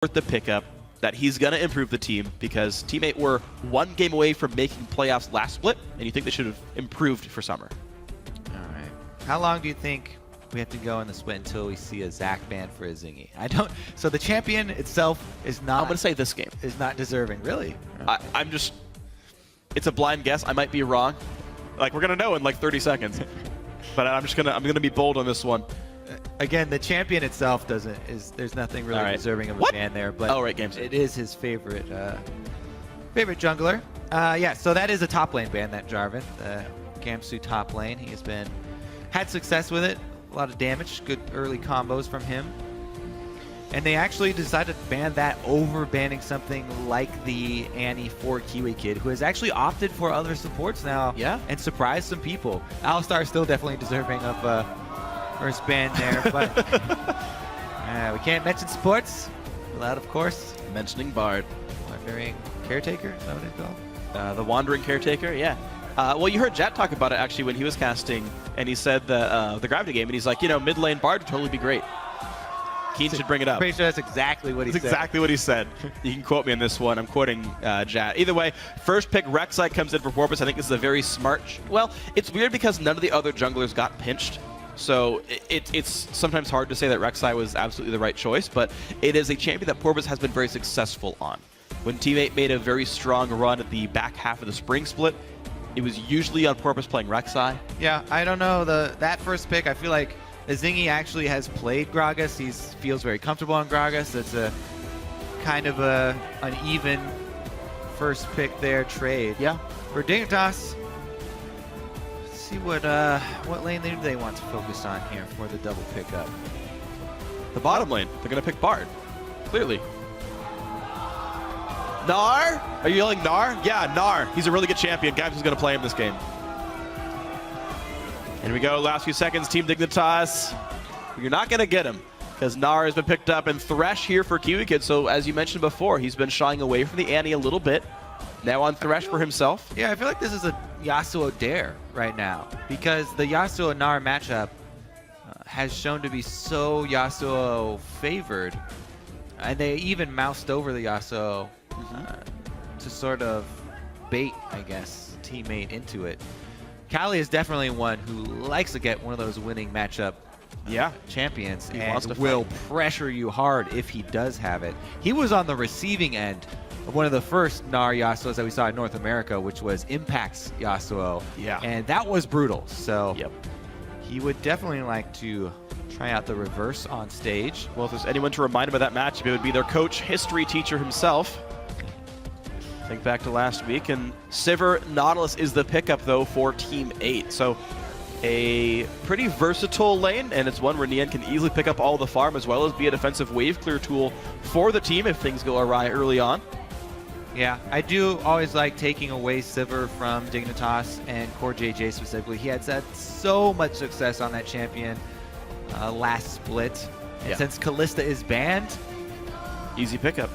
worth the pickup, that he's going to improve the team because Teammate were one game away from making playoffs last split, and you think they should have improved for summer. All right. How long do you think we have to go in the split until we see a Zach ban for a Zingy? I don't. So the champion itself is not. I'm going to say this game is not deserving, really. I'm just. It's a blind guess. I might be wrong. Like we're going to know in like 30 seconds. But I'm going to be bold on this one. Again, the champion itself there's nothing really deserving of a ban there, but games. It is his favorite favorite jungler. Yeah, so that is a top lane ban, that Jarvan, the Gamsu top lane. He has had success with it, a lot of damage, good early combos from him. And they actually decided to ban that over banning something like the Annie for Kiwi Kid, who has actually opted for other supports now. Yeah. And surprised some people. Alistar is still definitely deserving of first ban there, but we can't mention sports without, of course, mentioning Bard. Wandering Caretaker, is that what it's called? The Wandering Caretaker, yeah. Well, you heard Jat talk about it actually when he was casting, and he said the Gravity game, and he's like, mid lane Bard would totally be great. Keen should bring it up. Pretty sure that's exactly what he said. Exactly what he said. You can quote me on this one. I'm quoting Jat. Either way, first pick Rek'Sai comes in for Porpoise. I think this is a very smart. Well, it's weird because none of the other junglers got pinched. So it's sometimes hard to say that Rek'Sai was absolutely the right choice, but it is a champion that Porpoise has been very successful on. When Teammate made a very strong run at the back half of the spring split, it was usually on Porpoise playing Rek'Sai. Yeah, I don't know. That first pick, I feel like Zingy actually has played Gragas. He feels very comfortable on Gragas. It's a kind of a uneven first pick there trade. Yeah. For Dignitas, let's see what lane do they want to focus on here for the double pickup. The bottom lane. They're going to pick Bard. Clearly. Gnar? Are you yelling Gnar? Yeah, Gnar. He's a really good champion. Gabs is going to play him this game. And we go, last few seconds, Team Dignitas. You're not going to get him because Gnar has been picked up, and Thresh here for Kiwi Kid. So as you mentioned before, he's been shying away from the Annie a little bit. Now on Thresh for himself. Yeah, I feel like this is a Yasuo dare right now because the Yasuo Gnar matchup has shown to be so Yasuo favored. And they even moused over the Yasuo to sort of bait, I guess, Teammate into it. Kali is definitely one who likes to get one of those winning matchup champions and will pressure you hard if he does have it. He was on the receiving end of one of the first Gnar Yasuos that we saw in North America, which was Impact's Yasuo. Yeah. And that was brutal. So he would definitely like to try out the reverse on stage. Well, if there's anyone to remind him of that matchup, it would be their coach, history teacher himself. Think back to last week, and Sivir Nautilus is the pickup, though, for Team 8. So a pretty versatile lane, and it's one where Nian can easily pick up all the farm as well as be a defensive wave clear tool for the team if things go awry early on. Yeah, I do always like taking away Sivir from Dignitas and Core JJ specifically. He had so much success on that champion last split. And since Kalista is banned, easy pickup.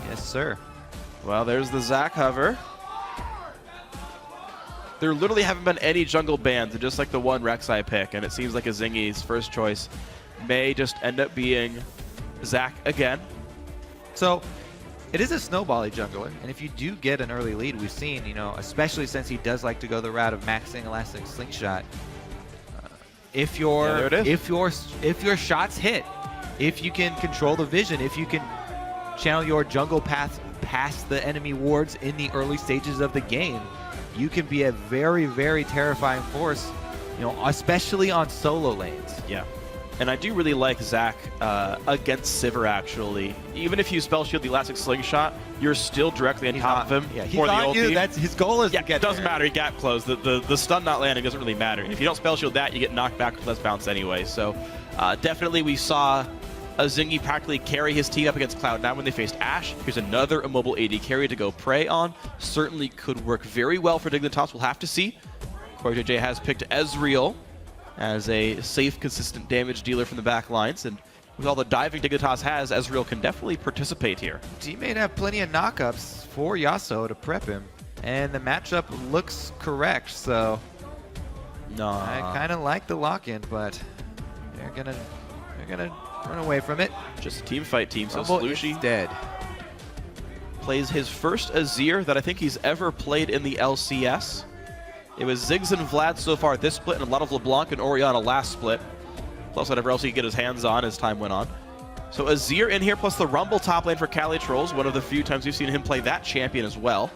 Yes, sir. Well, there's the Zac hover. There literally haven't been any jungle bans, just like the one Rek'Sai pick, and it seems like a Zingy's first choice may just end up being Zac again. So it is a snowbally jungler, and if you do get an early lead, we've seen, especially since he does like to go the route of maxing Elastic Slingshot. If your shots hit, if you can control the vision, if you can channel your jungle path past the enemy wards in the early stages of the game, you can be a very, very terrifying force, especially on solo lanes. Yeah. And I do really like Zac against Sivir, actually. Even if you spell shield the Elastic Slingshot, you're still directly on top of him. Yeah, he's on you. That's his goal is to get it doesn't matter. He gap close. The stun not landing doesn't really matter. If you don't spell shield that, you get knocked back with less bounce anyway. So definitely we saw a Zingy practically carry his team up against Cloud9 when they faced Ashe. Here's another immobile AD carry to go prey on. Certainly could work very well for Dignitas. We'll have to see. Core JJ has picked Ezreal as a safe, consistent damage dealer from the back lines. And with all the diving Dignitas has, Ezreal can definitely participate here. Teammate have plenty of knockups for Yasuo to prep him. And the matchup looks correct, so I kind of like the lock-in, but they're gonna Run away from it. Just a team fight team. So Rumble Slushy is dead. plays his first Azir that I think he's ever played in the LCS. It was Ziggs and Vlad so far this split, and a lot of LeBlanc and Orianna last split. Plus whatever else he could get his hands on as time went on. So Azir in here, plus the Rumble top lane for Cali Trolls. One of the few times we've seen him play that champion as well.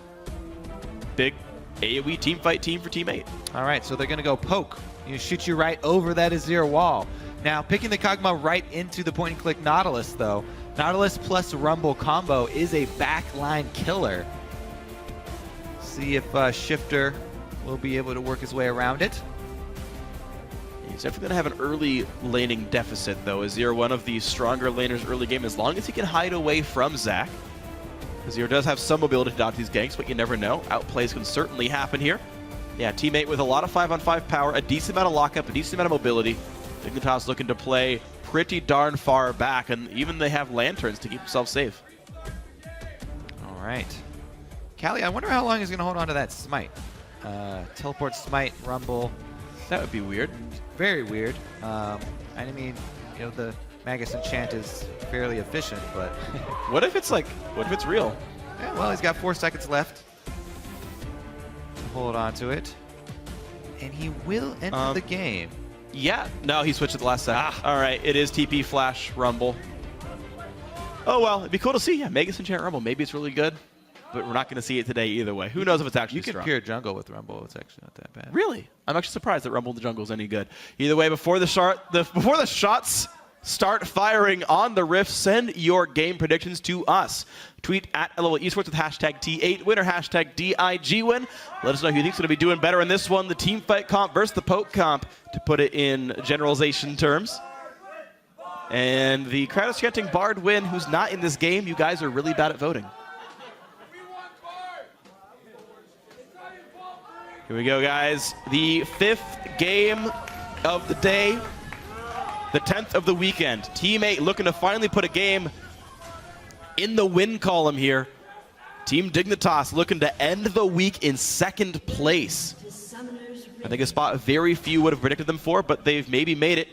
Big AoE team fight team for Team 8. All right, so they're going to go poke. You shoot you right over that Azir wall. Now, picking the Kog'Maw right into the point-and-click Nautilus, though. Nautilus plus Rumble combo is a backline killer. See if Shifter will be able to work his way around it. He's definitely going to have an early laning deficit, though. Azir, one of the stronger laners early game, as long as he can hide away from Zac. Azir does have some mobility to dodge these ganks, but you never know. Outplays can certainly happen here. Yeah, Team 8 with a lot of 5-on-5 power, a decent amount of lockup, a decent amount of mobility. Dignitas looking to play pretty darn far back, and even they have lanterns to keep themselves safe. All right. Cali, I wonder how long he's going to hold on to that smite. Teleport smite, Rumble. That would be weird. Very weird. I mean, you know, the Magus enchant is fairly efficient, but... What if it's real? Yeah, well, he's got 4 seconds left. Hold on to it. And he will enter the game. Yeah. No, he switched at the last second. All right, it is TP Flash Rumble. Oh, well, it'd be cool to see. Yeah, Magus enchant Rumble. Maybe it's really good, but we're not going to see it today either way. Who knows if it's actually strong. You can pure jungle with Rumble. It's actually not that bad. Really? I'm actually surprised that Rumble in the jungle is any good. Either way, before the shots start firing on the Rift, send your game predictions to us. Tweet at LOL Esports with hashtag T8win or hashtag DIGwin. Let us know who you think's going to be doing better in this one, the team fight comp versus the poke comp, to put it in generalization terms. And the crowd is chanting Bard win, who's not in this game. You guys are really bad at voting. Here we go, guys. The 5th game of the day, the 10th of the weekend. Team 8 looking to finally put a game in the win column here. Team Dignitas looking to end the week in 2nd place. I think a spot very few would have predicted them for, but they've maybe made it.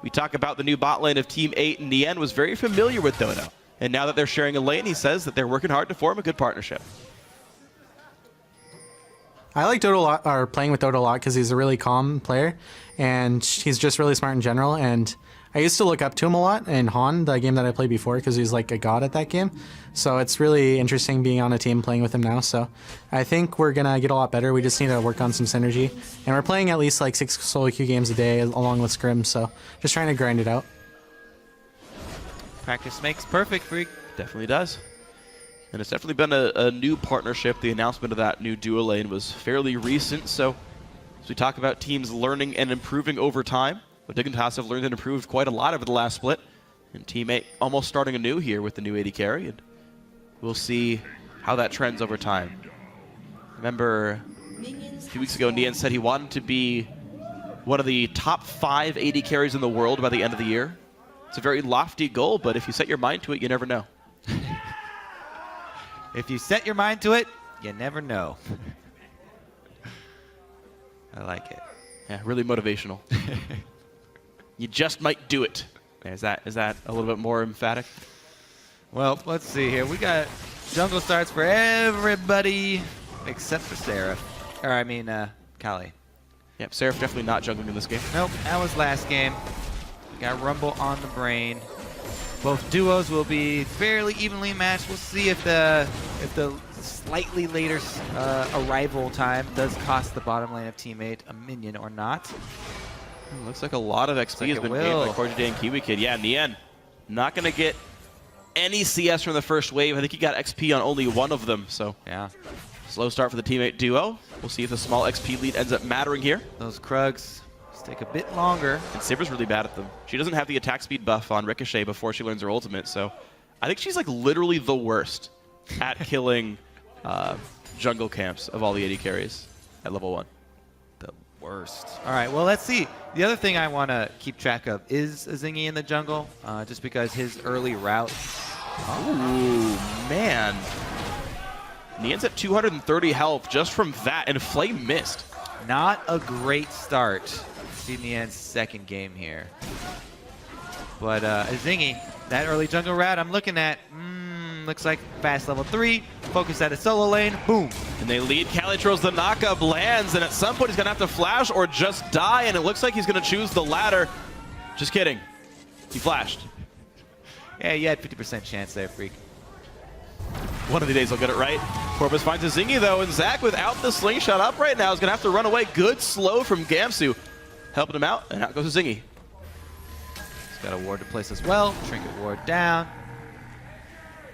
We talk about the new bot lane of Team 8, and Nien was very familiar with Dodo. And now that they're sharing a lane, he says that they're working hard to form a good partnership. I like Dodo a lot, or playing with Dodo a lot, because he's a really calm player, and he's just really smart in general. And I used to look up to him a lot in Han, the game that I played before, because he's like a god at that game. So it's really interesting being on a team playing with him now. So I think we're gonna get a lot better. We just need to work on some synergy, and we're playing at least like 6 solo queue games a day along with scrims. So just trying to grind it out. Practice makes perfect, Freak. Definitely does. And it's definitely been a new partnership. The announcement of that new duo lane was fairly recent. So as we talk about teams learning and improving over time, but Dignitas have learned and improved quite a lot over the last split. And Team 8 almost starting anew here with the new AD carry. And we'll see how that trends over time. Remember, a few weeks ago, Nien said he wanted to be one of the top 5 AD carries in the world by the end of the year. It's a very lofty goal, but if you set your mind to it, you never know. If you set your mind to it, you never know. I like it. Yeah, really motivational. You just might do it. Is that a little bit more emphatic? Well, let's see here. We got jungle starts for everybody except for Seraph. Or I mean, Cali. Yep, Seraph definitely not jungling in this game. Nope, that was last game. We got Rumble on the brain. Both duos will be fairly evenly matched. We'll see if the slightly later arrival time does cost the bottom lane of Team 8 a minion or not. Looks like a lot of XP has been gained by Corey and Kiwi Kid. Yeah, in the end, not going to get any CS from the first wave. I think he got XP on only one of them. So yeah, slow start for the Team 8 duo. We'll see if the small XP lead ends up mattering here. Those Krugs take a bit longer. And Saber's really bad at them. She doesn't have the attack speed buff on Ricochet before she learns her ultimate, so I think she's like literally the worst at killing jungle camps of all the AD carries at level 1. The worst. All right, well, let's see. The other thing I want to keep track of is Zingy in the jungle, just because his early route. Ooh, man. Nien's at 230 health just from that, and Flame missed. Not a great start. See Nien's second game here. But Zingy, that early jungle rat I'm looking at, looks like fast level 3, focus at a solo lane, boom. And they lead Calitros, the knockup lands, and at some point he's gonna have to flash or just die, and it looks like he's gonna choose the latter. Just kidding. He flashed. Yeah, you had 50% chance there, Freak. One of the days he'll get it right. Corvus finds a Zingy though, and Zach without the slingshot up right now is gonna have to run away. Good slow from Gamsu, helping him out, and out goes Zingy. He's got a ward to place as well, trinket ward down.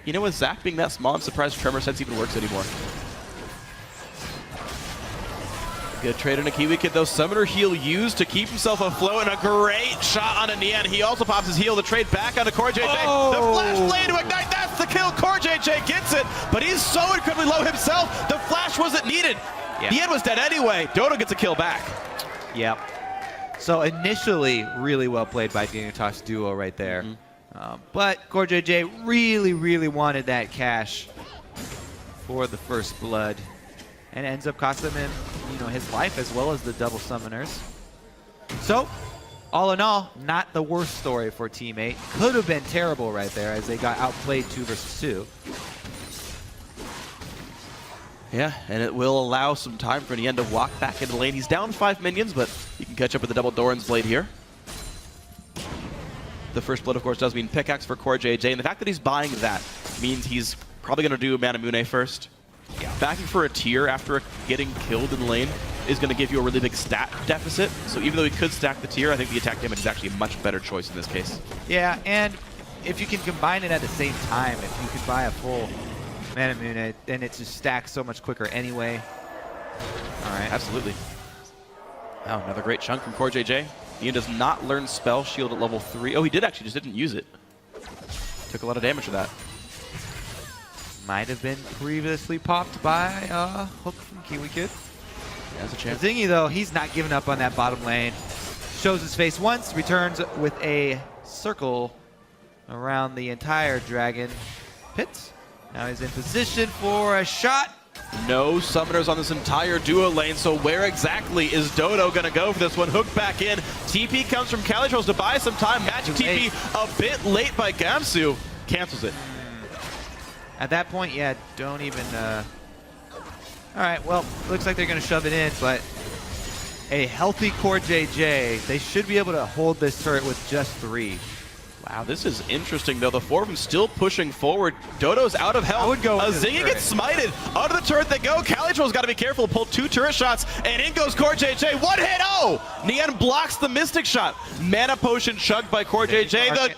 You know, with Zach being that small, I'm surprised Tremor Sense even works anymore. Good trade on a Kiwi Kid though. Summoner heal used to keep himself afloat, and a great shot on a Nian. He also pops his heal. The trade back onto CoreJJ. Oh. The flash blade to ignite. That's the kill. CoreJJ gets it, but he's so incredibly low himself. The flash wasn't needed. Yeah. Nian was dead anyway. Dodo gets a kill back. Yep. So initially, really well played by Dignitas duo right there. But CoreJJ really, really wanted that cash for the first blood. And ends up costing him, his life as well as the double summoners. So, all in all, not the worst story for Team 8. Could have been terrible right there as they got outplayed 2 versus 2. Yeah, and it will allow some time for Nian to walk back into the lane. He's down 5 minions, but he can catch up with the double Doran's Blade here. The first blood, of course, does mean pickaxe for CoreJJ, and the fact that he's buying that means he's probably going to do Manamune first. Yeah. Backing for a tier after getting killed in lane is going to give you a really big stat deficit. So even though he could stack the tier, I think the attack damage is actually a much better choice in this case. Yeah, and if you can combine it at the same time, if you can buy a full Manamune, then it just stacks so much quicker anyway. All right. Absolutely. Oh, another great chunk from CoreJJ. Ian does not learn Spell Shield at level 3. Oh, he did actually, just didn't use it. Took a lot of damage for that. Might have been previously popped by Hook from Kiwi Kid. Yeah, there's a chance. Zingy, though, he's not giving up on that bottom lane. Shows his face once, returns with a circle around the entire dragon pit. Now he's in position for a shot. No summoners on this entire duo lane, so where exactly is Dodo going to go for this one? Hook back in. TP comes from Calitros to buy some time. Magic TP a bit late by Gamsu. Cancels it. At that point, yeah, don't even... All right, well, looks like they're going to shove it in, but a healthy CoreJJ, they should be able to hold this turret with just 3. Wow, this is interesting, though. The 4 of them still pushing forward. Dodo's out of health. I would go Zingy gets smited. Out of the turret they go. Calitro's got to be careful. Pull 2 turret shots, and in goes CoreJJ. One hit! Oh! Nian blocks the Mystic shot. Mana Potion chugged by CoreJJ. The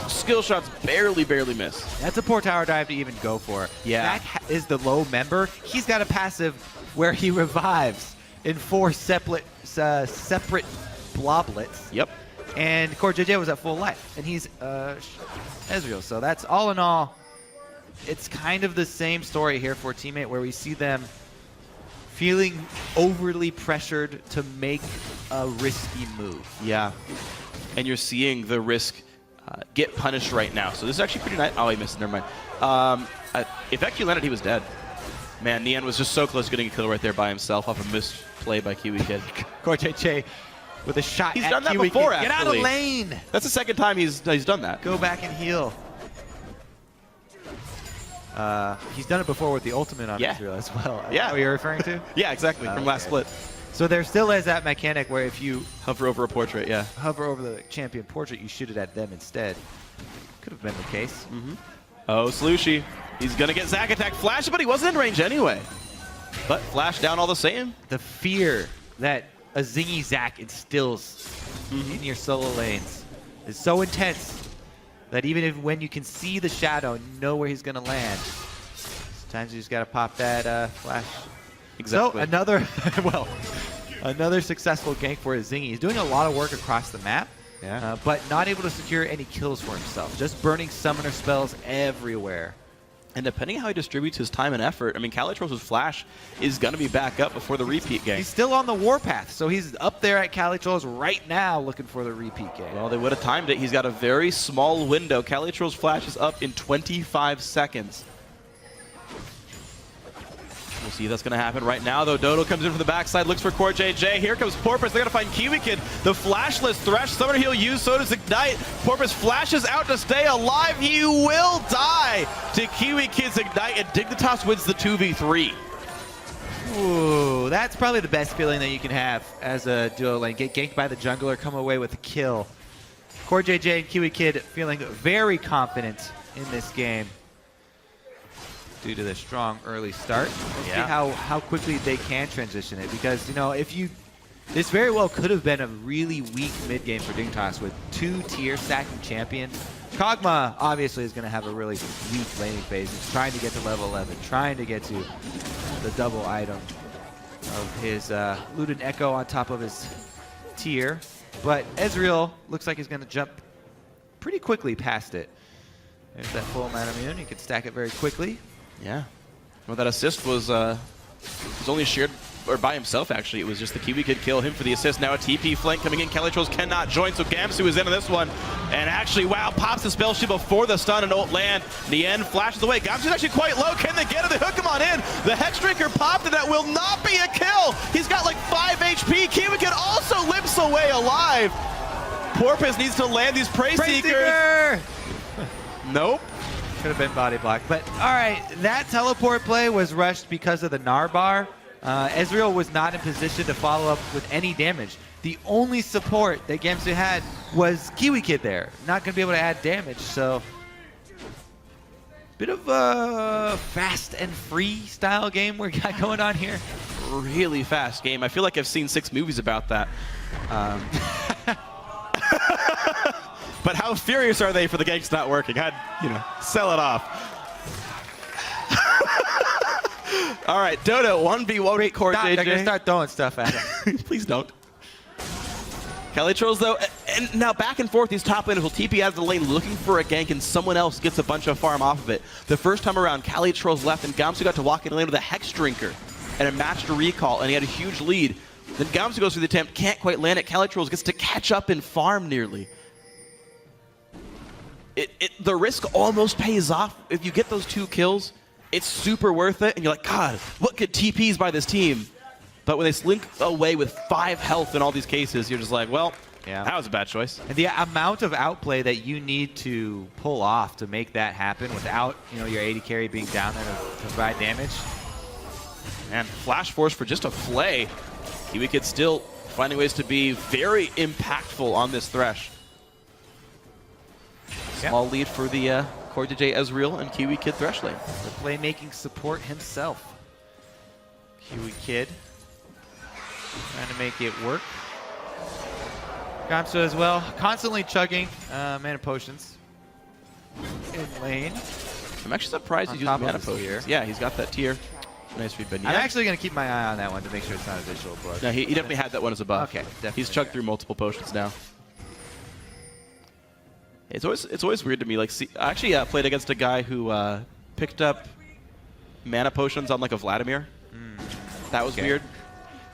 skill shots barely miss. That's a poor tower dive to even go for. Yeah. Zach is the low member. He's got a passive where he revives in 4 separate bloblets. Yep. And CoreJJ was at full life, and he's Ezreal. So that's all in all, it's kind of the same story here for Teammate, where we see them feeling overly pressured to make a risky move. Yeah. And you're seeing the risk get punished right now. So this is actually pretty nice. Oh, he missed. Never mind. If actually landed, he was dead. Man, Nian was just so close to getting a kill right there by himself off a missed play by Kiwi Kid. CoreJJ with a shot He's at done that Kiwi before, Kid. Get out actually. of lane! That's the second time he's done that. Go back and heal. He's done it before with the ultimate on Ezreal as well. Yeah. Is that what you're referring to? Yeah, exactly. From last split. So there still is that mechanic where if you Hover over a portrait, yeah. hover over the champion portrait, you shoot it at them instead. Could have been the case. Oh, Slushy. He's going to get Zac attack flash, but he wasn't in range anyway. But flash down all the same. The fear that a Zingy Zac instills in your solo lanes is so intense that even when you can see the shadow and know where he's going to land, sometimes you just got to pop that flash. Exactly. So another, another successful gank for Zingy. He's doing a lot of work across the map, but not able to secure any kills for himself. Just burning summoner spells everywhere. And depending on how he distributes his time and effort, I mean, Calitros' flash is going to be back up before the repeat game. He's still on the warpath, so he's up there at Calitros right now looking for the repeat game. Well, they would have timed it. He's got a very small window. Calitros' flash is up in 25 seconds. We'll see if that's going to happen right now, though. Dodo comes in from the backside, looks for CoreJJ. Here comes Porpoise. They got to find Kiwi Kid. The flashless Thresh. Summoner he'll use, so does Ignite. Porpoise flashes out to stay alive. He will die to Kiwi Kid's Ignite, and Dignitas wins the 2v3. Ooh, that's probably the best feeling that you can have as a duo lane. Get ganked by the jungler, come away with a kill. CoreJJ and Kiwi Kid feeling very confident in this game due to the strong early start. We'll see how quickly they can transition it, because this very well could have been a really weak mid game for Dignitas with 2 tier stacking champions. Kog'Maw obviously is going to have a really weak laning phase. He's trying to get to level 11, trying to get to the double item of his Looted Echo on top of his tier. But Ezreal looks like he's going to jump pretty quickly past it. There's that full amount of immune. He can stack it very quickly. Yeah. Well, that assist was only shared or by himself, actually. It was just the Kiwi Kid kill him for the assist. Now a TP flank coming in. Calitrolls cannot join, so Gamsu is into this one. And actually, wow, pops the spell shield before the stun and ult land. Nien flashes away. Gamsu's actually quite low. Can they get it? They hook him on in. The Hex Drinker popped, and that will not be a kill. He's got like 5 HP. Kiwi Kid also limps away alive. Porpoise needs to land these Prey Seekers. Nope. Could have been body blocked. But all right, that teleport play was rushed because of the Gnar bar. Ezreal was not in position to follow up with any damage. The only support that Gamsu had was Kiwi Kid there. Not going to be able to add damage, so bit of a fast and free style game we got going on here. Really fast game. I feel like I've seen 6 movies about that. But how furious are they for the ganks not working? I'd, sell it off. All right, Dodo, 1v1 CoreJJ. They're going to start throwing stuff at him. Please don't. Calitrolls, though, and now back and forth, these top laners will TP out of the lane looking for a gank, and someone else gets a bunch of farm off of it. The first time around, Calitrolls left, and Gamsu got to walk in the lane with a Hex Drinker and a matched recall, and he had a huge lead. Then Gamsu goes through the attempt, can't quite land it. Calitrolls gets to catch up and farm nearly. The risk almost pays off. If you get those 2 kills, it's super worth it, and you're like, God, what good TPs by this team? But when they slink away with 5 health in all these cases, you're just like, well, that was a bad choice. And the amount of outplay that you need to pull off to make that happen without, your AD carry being down there to provide damage. And Flash Force for just a flay. Kiwi Kid still finding ways to be very impactful on this Thresh. Small lead for the CoreJJ Ezreal and Kiwi Kid Thresh lane. The playmaking support himself. Kiwi Kid trying to make it work. Gamsu as well, constantly chugging mana potions in lane. I'm actually surprised he's using mana potions. Yeah, he's got that tier. Nice read, Ben. I'm actually going to keep my eye on that one to make sure it's not a visual blood. No, he definitely had that one as a buff. Okay, definitely. He's chugged through multiple potions now. It's always weird to me. Like, I actually played against a guy who picked up mana potions on like a Vladimir. That was weird.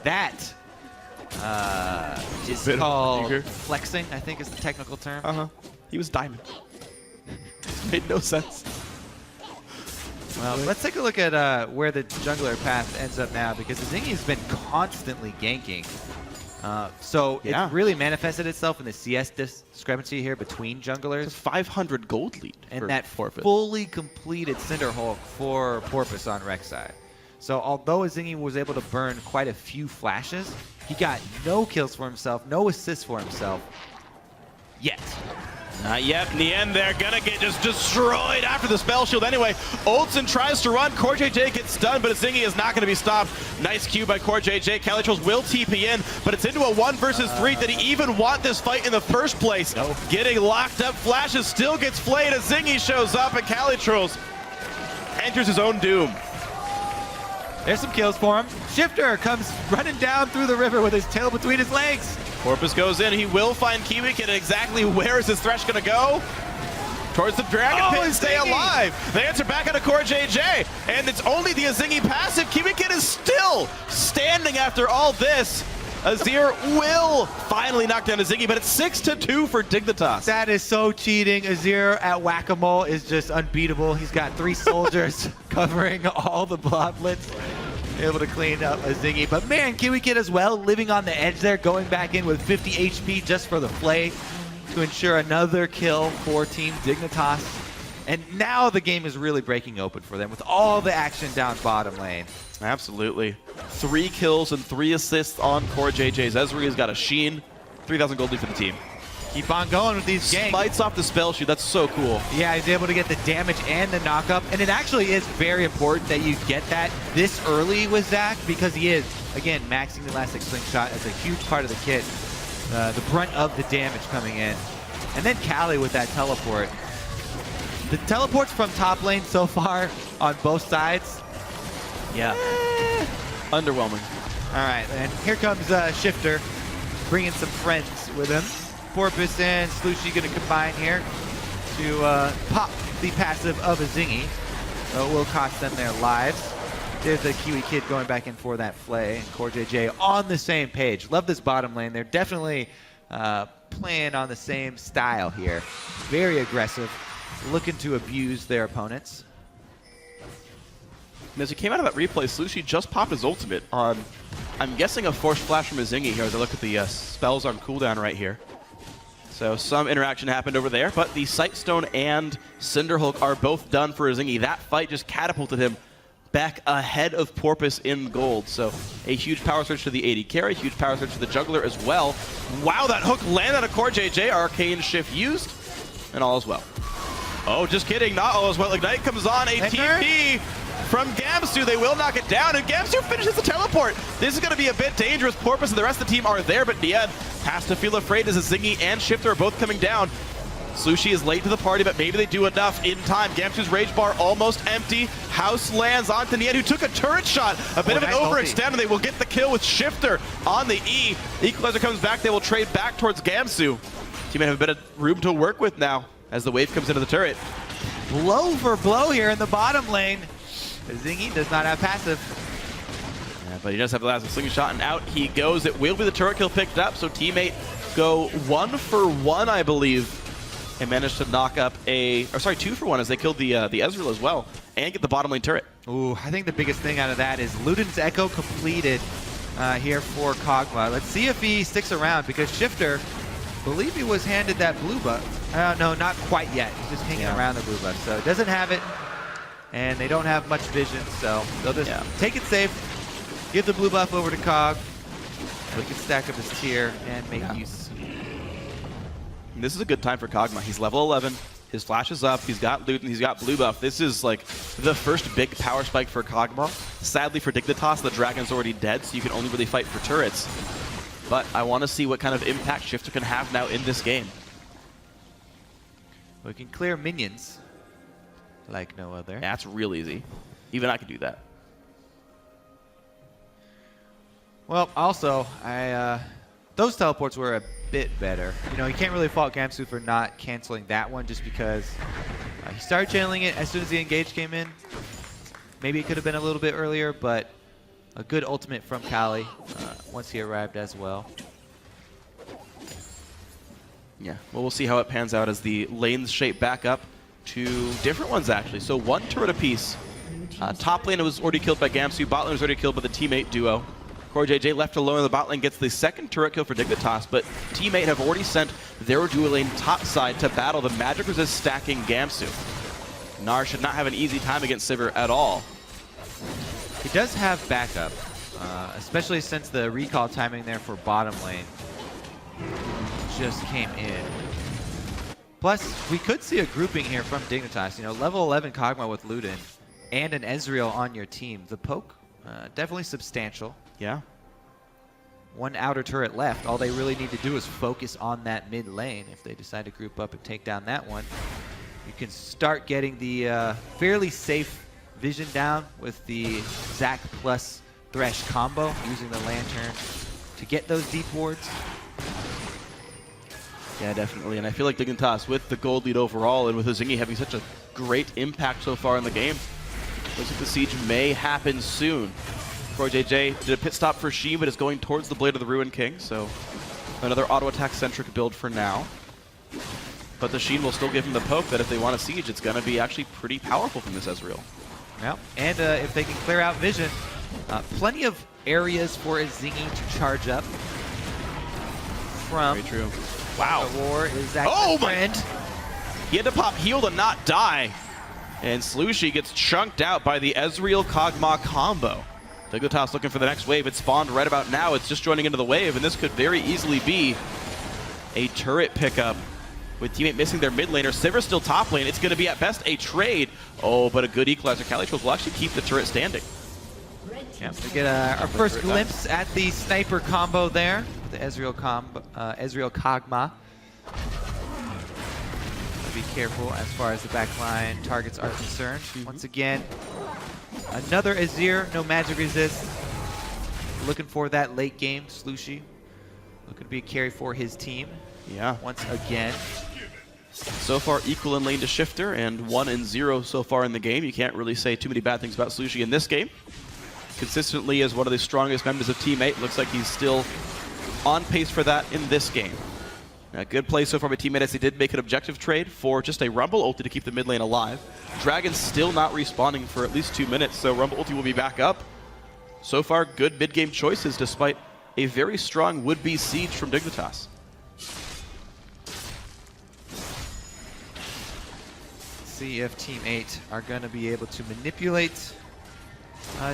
That is called flexing, I think is the technical term. He was diamond. Made no sense. Well, let's take a look at where the jungler path ends up now, because Zingy has been constantly ganking. So it really manifested itself in the CS discrepancy here between junglers. It's a 500 gold lead. And that fully completed Cinderhulk for Porpoise on Rek'Sai. So although Zingy was able to burn quite a few flashes, he got no kills for himself, no assists for himself yet. Not yet. In the end, they're gonna get just destroyed after the spell shield. Anyway, Olsen tries to run. CoreJJ gets stunned, but Zingy is not gonna be stopped. Nice Q by CoreJJ. Calitrolls will TP in, but it's into a 1 versus 3. Did he even want this fight in the first place? No. Getting locked up. Flashes still gets flayed as Zingy shows up, and Calitrolls enters his own doom. There's some kills for him. Shifter comes running down through the river with his tail between his legs. Porpoise goes in. He will find Kiwi Kid. Exactly where is his Thresh going to go? Towards the Dragon Pit and stay alive. They answer back into CoreJJ. And it's only the Zingy passive. Kiwi Kid is still standing after all this. Azir will finally knock down Zingy, but it's 6-2 for Dignitas. That is so cheating. Azir at Whack-A-Mole is just unbeatable. He's got 3 soldiers covering all the bloblets. able to clean up a Zingy. But man, Kiwi Kid as well, living on the edge there, going back in with 50 HP just for the play to ensure another kill for Team Dignitas. And now the game is really breaking open for them with all the action down bottom lane. Absolutely. 3 kills and 3 assists on Core JJ's. Ezreal's got a Sheen. 3,000 gold lead for the team. Keep on going with these ganks. Smites off the spell shoot. That's so cool. Yeah, he's able to get the damage and the knock-up. And it actually is very important that you get that this early with Zach, because he is, again, maxing the elastic slingshot as a huge part of the kit. The brunt of the damage coming in. And then Callie with that teleport. The teleports from top lane so far on both sides. Yeah. Underwhelming. All right, and here comes Shifter, bringing some friends with him. Porpoise and Slushy going to combine here to pop the passive of a Zingy. It will cost them their lives. There's the Kiwi Kid going back in for that Flay, and Core JJ on the same page. Love this bottom lane. They're definitely playing on the same style here. Very aggressive, looking to abuse their opponents. And as he came out of that replay, Slushy just popped his ultimate on, I'm guessing, a forced flash from a Zingy here as I look at the spells on cooldown right here. So some interaction happened over there, but the Sightstone and Cinderhulk are both done for a Zingy. That fight just catapulted him back ahead of Porpoise in gold. So a huge power surge to the AD carry, huge power surge to the jungler as well. Wow, that hook landed on a Core JJ. Arcane Shift used, and all is well. Oh, just kidding, not all is well. Ignite comes on, a TP from Gamsu. They will knock it down, and Gamsu finishes the teleport. This is going to be a bit dangerous. Porpoise and the rest of the team are there, but Nied has to feel afraid as Zingy and Shifter are both coming down. Slushy is late to the party, but maybe they do enough in time. Gamsu's Rage Bar almost empty. House lands onto Nied, who took a turret shot. A bit of an overextend, and they will get the kill with Shifter on the E. Equalizer comes back. They will trade back towards Gamsu. Team may have a bit of room to work with now as the wave comes into the turret. Blow for blow here in the bottom lane. Zingy does not have passive. Yeah, but he does have the last slingshot, and out he goes. It will be the turret kill picked up, so teammate go 1 for 1, I believe, and managed to knock up a, or sorry, 2 for 1 as they killed the Ezreal as well, and get the bottom lane turret. Ooh, I think the biggest thing out of that is Luden's Echo completed here for Kog'Maw. Let's see if he sticks around, because Shifter, believe he was handed that blue buff. No, not quite yet. He's just hanging around the blue buff, so it doesn't have it. And they don't have much vision, so they'll just take it safe, give the blue buff over to Cog, so he can stack up his tier and make use. And this is a good time for Kog'Maw. He's level 11, his flash is up, he's got loot, and he's got blue buff. This is like the first big power spike for Kog'Maw. Sadly for Dignitas, the dragon's already dead, so you can only really fight for turrets. But I want to see what kind of impact Shifter can have now in this game. We can clear minions like no other. Yeah, that's real easy. Even I can do that. Well, also, those teleports were a bit better. You know, you can't really fault Gamsu for not canceling that one just because he started channeling it as soon as the engage came in. Maybe it could have been a little bit earlier, but a good ultimate from Callie once he arrived as well. Yeah, well, we'll see how it pans out as the lanes shape back up to different ones, actually. So 1 turret apiece. Top lane was already killed by Gamsu. Bot lane was already killed by the teammate duo. Core JJ left alone in the bot lane gets the second turret kill for Dignitas, but teammate have already sent their duo lane top side to battle the magic resist stacking Gamsu. Gnar should not have an easy time against Sivir at all. He does have backup, especially since the recall timing there for bottom lane just came in. Plus, we could see a grouping here from Dignitas. You know, level 11 Kog'Maw with Luden and an Ezreal on your team. The poke, definitely substantial. Yeah. 1 outer turret left. All they really need to do is focus on that mid lane. If they decide to group up and take down that one, you can start getting the fairly safe vision down with the Zac plus Thresh combo, using the Lantern to get those deep wards. Yeah, definitely. And I feel like Dignitas, with the gold lead overall and with Zingy having such a great impact so far in the game, looks like the siege may happen soon. Core JJ did a pit stop for Sheen, but is going towards the Blade of the Ruined King, so another auto attack centric build for now. But the Sheen will still give him the poke that if they want a siege, it's going to be actually pretty powerful from this Ezreal. Yeah, and if they can clear out vision, Plenty of areas for a Zingy to charge up from. Very true. Wow. War is that Oh my! friend. He had to pop heal to not die. And Slushy gets chunked out by the Ezreal Kog'Maw combo. Dignitas looking for the next wave. It spawned right about now. It's just joining into the wave, and this could very easily be a turret pickup with teammate missing their mid laner. Sivir's still top lane. It's going to be at best a trade. Oh, but a good equalizer. Calitrolls will actually keep the turret standing. Yeah, we get our first glimpse at the sniper combo there. The Ezreal Kog'Maw. Be careful as far as the backline targets are concerned. Once again, another Azir, no magic resist. Looking for that late game, Slushy. Looking to be a carry for his team. Yeah. Once again. So far, equal in lane to Shifter, and 1-0 so far in the game. You can't really say too many bad things about Slushy in this game. Consistently as one of the strongest members of Team 8. Looks like he's still on pace for that in this game. A good play so far by teammate as he did make an objective trade for just a Rumble ulti to keep the mid lane alive. Dragon's still not respawning for at least 2 minutes, so Rumble ulti will be back up. So far, good mid-game choices despite a very strong would-be siege from Dignitas. See if Team 8 are going to be able to manipulate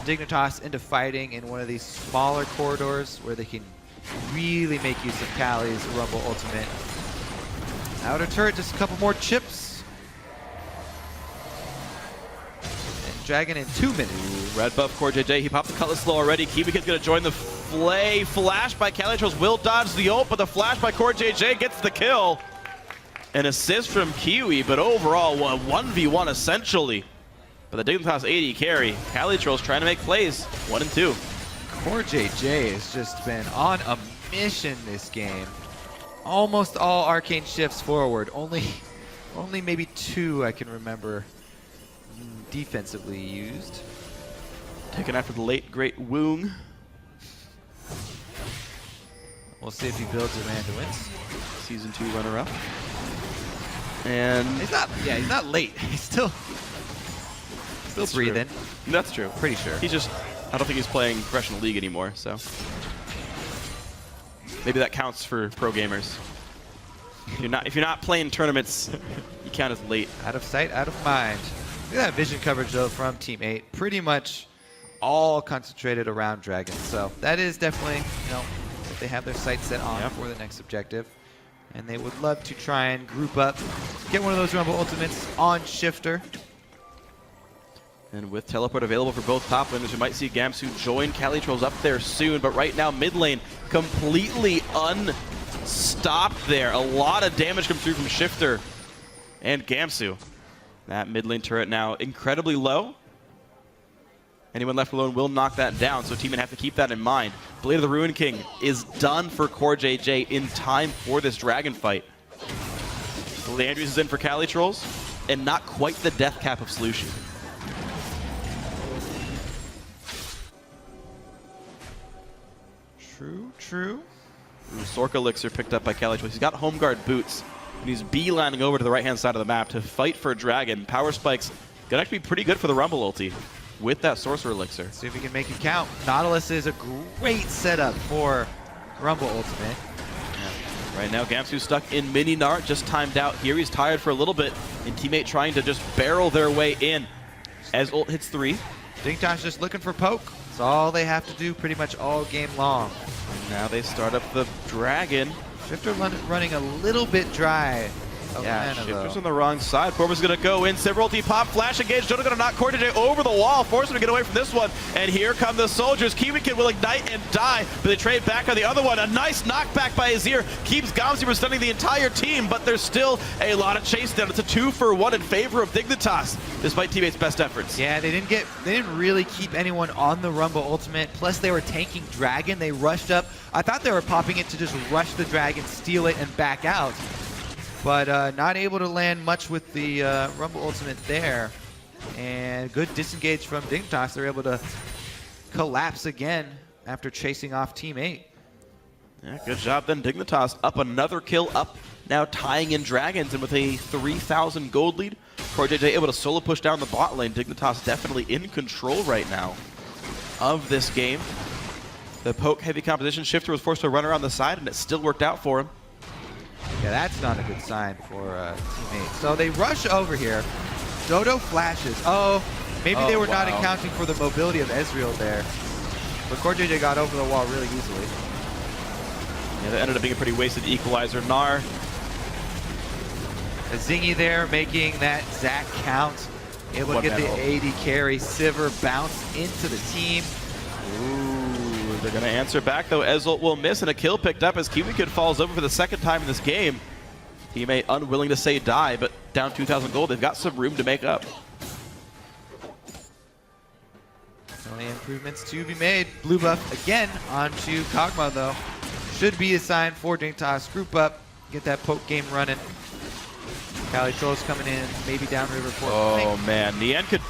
Dignitas into fighting in one of these smaller corridors where they can really make use of Callie's Rumble ultimate. Outer turret, just a couple more chips. And Dragon in 2 minutes. Ooh, red buff CoreJJ, he popped the Cutlass slow already. Kibikid's gonna join the flay. Flash by Calitrolls will dodge the ult, but the flash by CoreJJ gets the kill. An assist from Kiwi, but overall a 1v1 essentially. But the Dignitas 80 carry. Calitrolls trying to make plays. 1 and 2. CoreJJ has just been on a mission this game. Almost all arcane shifts forward. Only maybe 2 I can remember defensively used. Taken after the late great Woong. We'll see if he builds Amanda wins. Season 2 runner-up. And He's not late. He's still breathing. True. That's true. Pretty sure. He just, I don't think he's playing professional league anymore, so maybe that counts for pro gamers. If you're not playing tournaments, you count as late. Out of sight, out of mind. Look at that vision coverage though from Team 8. Pretty much all concentrated around Dragon. So that is definitely, what they have their sights set on for the next objective. And they would love to try and group up, get one of those Rumble ultimates on Shifter. And with teleport available for both top laners, we might see Gamsu join Calitrolls up there soon. But right now, mid lane completely unstopped there. A lot of damage comes through from Shifter and Gamsu. That mid lane turret now incredibly low. Anyone left alone will knock that down, so team would have to keep that in mind. Blade of the Ruin King is done for CoreJJ in time for this dragon fight. Andrews is in for Calitrolls, and not quite the death cap of Slushy. True. Sorka Elixir picked up by Calitrolls. He's got home guard boots, and he's beelining over to the right-hand side of the map to fight for a dragon. Power Spike's gonna actually be pretty good for the Rumble ulti with that Sorcerer Elixir. See if he can make it count. Nautilus is a great setup for Rumble ultimate. Yeah. Right now, Gamsu's stuck in mini Nart, just timed out here. He's tired for a little bit, and teammate trying to just barrel their way in as ult hits 3. Dignitas just looking for poke. That's all they have to do pretty much all game long. And now they start up the dragon. Shifter running a little bit dry. Yeah, Shifter's on the wrong side. Corvus is going to go in. Silver ulti pop, flash engage. Jodo going to knock CoreJJ over the wall, force him to get away from this one. And here come the soldiers. Kibikid will ignite and die, but they trade back on the other one. A nice knockback by Azir keeps Gamsu from stunning the entire team, but there's still a lot of chase down. It's a 2-for-1 in favor of Dignitas, despite teammates' best efforts. Yeah, they didn't really keep anyone on the Rumble ultimate. Plus, they were tanking Dragon. They rushed up. I thought they were popping it to just rush the Dragon, steal it, and back out. But not able to land much with the Rumble ultimate there. And good disengage from Dignitas. They're able to collapse again after chasing off Team 8. Yeah, good job then. Dignitas up another kill, up now tying in Dragons, and with a 3,000 gold lead, CoreJJ able to solo push down the bot lane. Dignitas definitely in control right now. of this game. The poke heavy composition shifter was forced to run around the side, and it still worked out for him. Yeah, that's not a good sign for teammates. So they rush over here. Dodo flashes. Oh, maybe they were not accounting for the mobility of Ezreal there. But CoreJJ got over the wall really easily. Yeah, that ended up being a pretty wasted equalizer. Gnar. A Zingy there making that Zach count. Able to get the AD carry. Sivir bounce into the team. Ooh, they're going to answer back, though. Ezreal will miss, and a kill picked up as KiwiKid falls over for the second time in this game. Teammate unwilling to say die, but down 2,000 gold. They've got some room to make up. Only improvements to be made. Blue buff again onto Kog'Maw, though. Should be a sign for Dignitas. Group up, get that poke game running. Cali Trolls coming in, maybe downriver for Oh man, Nian could,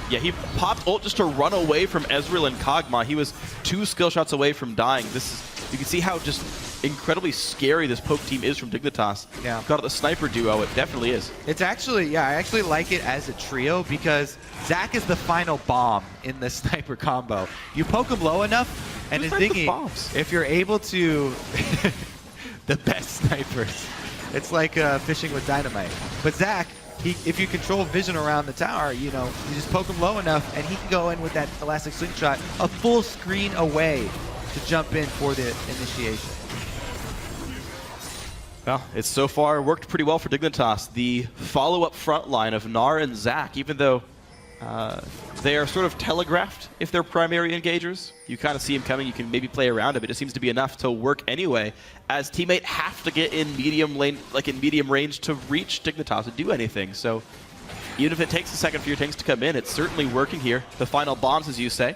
yeah, he popped ult just to run away from Ezreal and Kog'Maw. He was 2 skill shots away from dying. This is, you can see how just incredibly scary this poke team is from Dignitas. Yeah. Got the sniper duo, it definitely is. It's actually, yeah, I actually like it as a trio because Zach is the final bomb in the sniper combo. You poke him low enough, and his Zingy, if you're able to, the best snipers. It's like fishing with dynamite. But Zach, if you control vision around the tower, you know, you just poke him low enough, and he can go in with that elastic slingshot a full screen away to jump in for the initiation. Well, it's so far worked pretty well for Dignitas. The follow-up front line of Gnar and Zach, even though they are sort of telegraphed if they're primary engagers. You kind of see him coming, you can maybe play around him. It just seems to be enough to work anyway, as teammate have to get in medium lane, like in medium range to reach Dignitas to do anything. So even if it takes a second for your tanks to come in, it's certainly working here. The final bombs, as you say.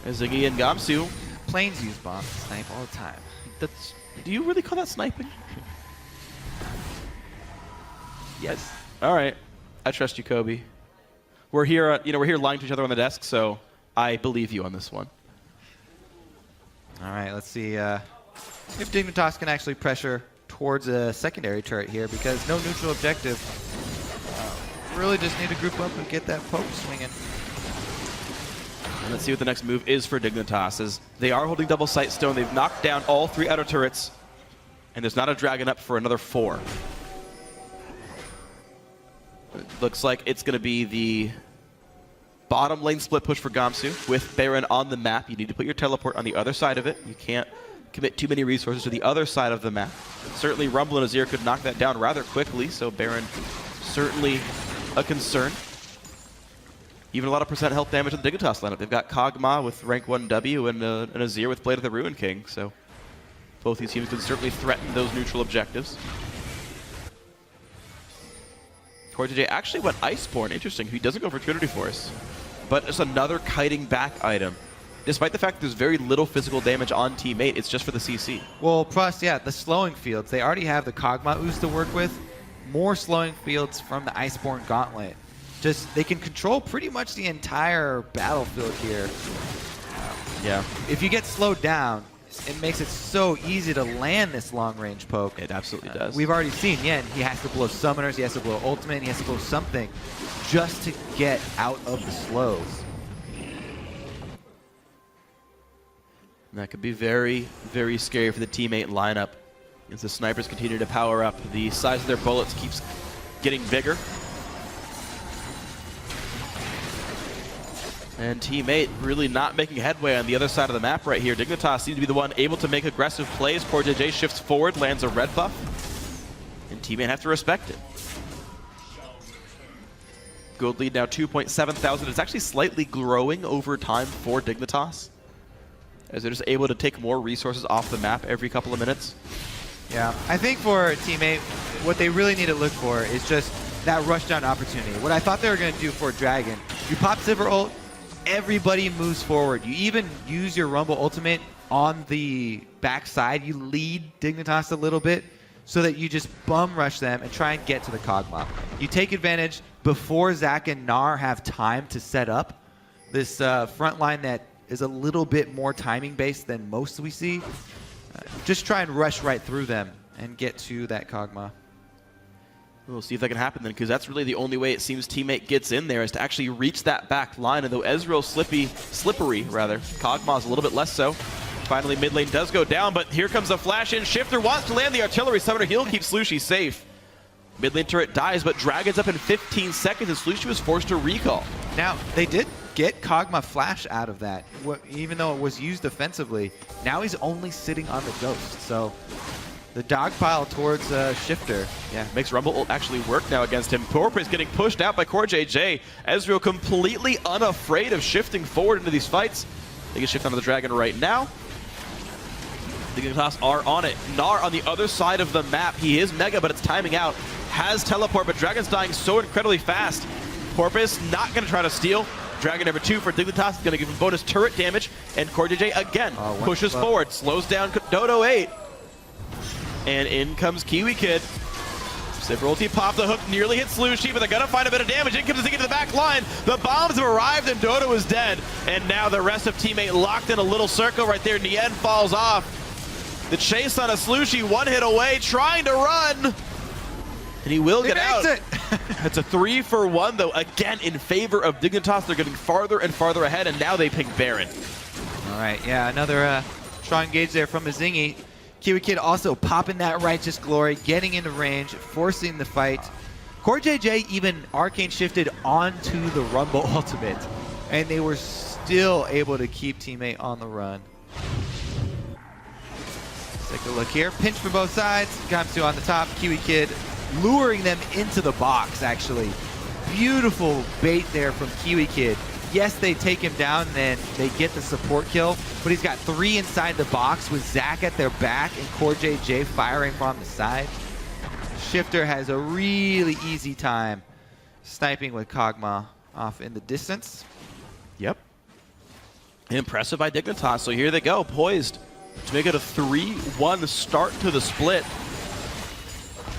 As Ziggy and Gamsu. Planes use bombs to snipe all the time. Do you really call that sniping? Yes. All right. I trust you, Kobe. We're here, we're here lying to each other on the desk, so I believe you on this one. All right, let's see if Dignitas can actually pressure towards a secondary turret here, because no neutral objective. Really just need to group up and get that poke swinging. And let's see what the next move is for Dignitas, as they are holding double sight stone. They've knocked down all 3 outer turrets, and there's not a dragon up for another 4. It looks like it's going to be the bottom lane split push for Gamsu with Baron on the map. You need to put your teleport on the other side of it. You can't commit too many resources to the other side of the map. Certainly Rumble and Azir could knock that down rather quickly, so Baron certainly a concern. Even a lot of percent health damage in the Dignitas lineup. They've got Kog'Maw with rank 1 W and Azir with Blade of the Ruin King, so both these teams can certainly threaten those neutral objectives. CoreJJ actually went Iceborne, interesting. He doesn't go for Trinity Force, but it's another kiting back item. Despite the fact that there's very little physical damage on teammate, it's just for the CC. Well, plus, yeah, the slowing fields. They already have the Kog'Maw ooze to work with. More slowing fields from the Iceborne Gauntlet. Just, they can control pretty much the entire battlefield here. Yeah. If you get slowed down, it makes it so easy to land this long-range poke. It absolutely does. We've already seen, Yen, he has to blow summoners, he has to blow ultimate, he has to blow something just to get out of the slows. And that could be very, very scary for the teammate lineup. As the snipers continue to power up, the size of their bullets keeps getting bigger. And teammate really not making headway on the other side of the map right here. Dignitas seems to be the one able to make aggressive plays. CoreJJ shifts forward, lands a red buff. And teammate have to respect it. Gold lead now 2.7 thousand. It's actually slightly growing over time for Dignitas, as they're just able to take more resources off the map every couple of minutes. Yeah, I think for a teammate, what they really need to look for is just that rushdown opportunity. What I thought they were going to do for Dragon, you pop Sivir ult, everybody moves forward. You even use your Rumble ultimate on the backside. You lead Dignitas a little bit so that you just bum rush them and try and get to the Kog'Maw. You take advantage before Zach and Gnar have time to set up this front line that is a little bit more timing based than most we see. Just try and rush right through them and get to that Kog'Maw. We'll see if that can happen then, because that's really the only way it seems Teammate gets in there is to actually reach that back line. And though Ezreal's slippery, Kog'Maw's a little bit less so. Finally, mid lane does go down, but here comes a flash in. Shifter wants to land the artillery summoner. He'll keep Slushie safe. Mid lane turret dies, but Dragon's up in 15 seconds, and Slushie was forced to recall. Now, they did get Kog'Maw flash out of that, even though it was used offensively. Now he's only sitting on the Ghost, so the dogpile towards Shifter. Yeah, makes Rumble actually work now against him. Porpoise getting pushed out by CoreJJ. Ezreal completely unafraid of shifting forward into these fights. They can shift onto the Dragon right now. The Dignitas are on it. Gnar on the other side of the map. He is Mega, but it's timing out. Has teleport, but Dragon's dying so incredibly fast. Porpoise not going to try to steal. Dragon number 2 for Dignitas is going to give him bonus turret damage. And CoreJJ again pushes forward, slows down Dodo 8. And in comes Kiwi Kid. Sivir ulti popped the hook, nearly hit Slushie, but they're going to find a bit of damage. In comes Ziggy to the back line. The bombs have arrived and Dodo is dead. And now the rest of Teammate locked in a little circle right there. Nien falls off. The chase on a Slushie, 1 hit away, trying to run. And he will get out. It's a 3-for-1 though, again in favor of Dignitas. They're getting farther and farther ahead, and now they pick Baron. All right, yeah, another strong engage there from Mazingi. Kiwi Kid also popping that Righteous Glory, getting into range, forcing the fight. CoreJJ even arcane shifted onto the Rumble ultimate, and they were still able to keep Teammate on the run. Let's take a look here. Pinch from both sides. Gamsu on the top. Kiwi Kid luring them into the box, actually. Beautiful bait there from Kiwi Kid. Yes, they take him down and then they get the support kill, but he's got 3 inside the box with Zac at their back and CoreJJ firing from the side. Shifter has a really easy time sniping with Kog'Maw off in the distance. Yep. Impressive by Dignitas. So here they go, poised to make it a 3-1 start to the split.